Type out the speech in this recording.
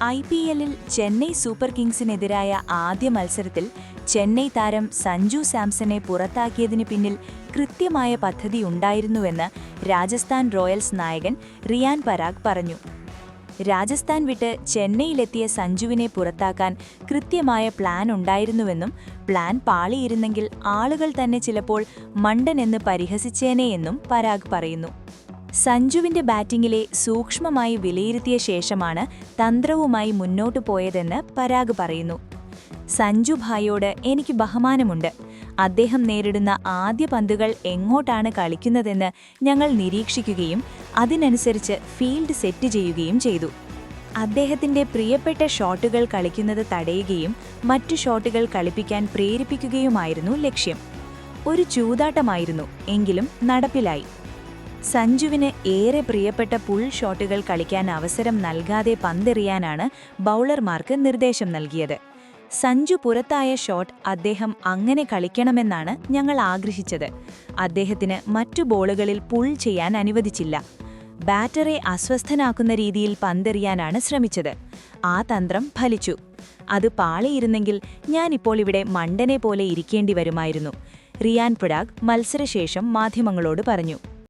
IPL-ൽ Chennai super കിങ്സിനെതിരായ ആദ്യ മത്സരത്തിൽ ചെന്നൈ താരം സഞ്ജു സാംസനെ പുറത്താക്കിയതിന് പിന്നിൽ കൃത്യമായ പദ്ധതിയുണ്ടായിരുന്നുവെന്ന് രാജസ്ഥാൻ റോയൽസ് നായകൻ റിയാൻ പരാഗ് പറഞ്ഞു. രാജസ്ഥാൻ വിട്ട് ചെന്നൈയിലെത്തിയ സഞ്ജുവിനെ പുറത്താക്കാൻ കൃത്യമായ പ്ലാൻ ഉണ്ടായിരുന്നുവെന്നും പ്ലാൻ പാളിയിരുന്നെങ്കിൽ ആളുകൾ തന്നെ ചിലപ്പോൾ മണ്ടനെന്ന് പരിഹസിച്ചേനെയെന്നും പരാഗ് പറയുന്നു. സഞ്ജുവിന്റെ ബാറ്റിംഗിലെ സൂക്ഷ്മമായി വിലയിരുത്തിയ ശേഷമാണ് തന്ത്രവുമായി മുന്നോട്ടു പോയതെന്ന് പരാഗ് പറയുന്നു. സഞ്ജു ഭായിയോട് എനിക്ക് ബഹുമാനമുണ്ട്. അദ്ദേഹം നേരിടുന്ന ആദ്യ പന്തുകൾ എങ്ങോട്ടാണ് കളിക്കുന്നതെന്ന് ഞങ്ങൾ നിരീക്ഷിക്കുകയും അതിനനുസരിച്ച് ഫീൽഡ് സെറ്റ് ചെയ്യുകയും ചെയ്തു. അദ്ദേഹത്തിന്റെ പ്രിയപ്പെട്ട ഷോട്ടുകൾ കളിക്കുന്നത് തടയുകയും മറ്റു ഷോട്ടുകൾ കളിപ്പിക്കാൻ പ്രേരിപ്പിക്കുകയുമായിരുന്നു ലക്ഷ്യം. ഒരു ചൂതാട്ടമായിരുന്നു, എങ്കിലും നടപ്പിലായി. സഞ്ജുവിന് ഏറെ പ്രിയപ്പെട്ട പുൾ ഷോട്ടുകൾ കളിക്കാൻ അവസരം നൽകാതെ പന്തെറിയാനാണ് ബൗളർമാർക്ക് നിർദ്ദേശം നൽകിയത്. സഞ്ജു പുറത്തായ ഷോട്ട് അദ്ദേഹം അങ്ങനെ കളിക്കണമെന്നാണ് ഞങ്ങൾ ആഗ്രഹിച്ചത്. അദ്ദേഹത്തിന് മറ്റു ബോളുകളിൽ പുൾ ചെയ്യാൻ അനുവദിച്ചില്ല. ബാറ്ററെ അസ്വസ്ഥനാക്കുന്ന രീതിയിൽ പന്തെറിയാനാണ് ശ്രമിച്ചത്. ആ തന്ത്രം ഫലിച്ചു. അത് പാളിയിരുന്നെങ്കിൽ ഞാനിപ്പോൾ ഇവിടെ മണ്ടനെ പോലെ ഇരിക്കേണ്ടി വരുമായിരുന്നു, റിയാൻ പരാഗ് മത്സരശേഷം മാധ്യമങ്ങളോട് പറഞ്ഞു.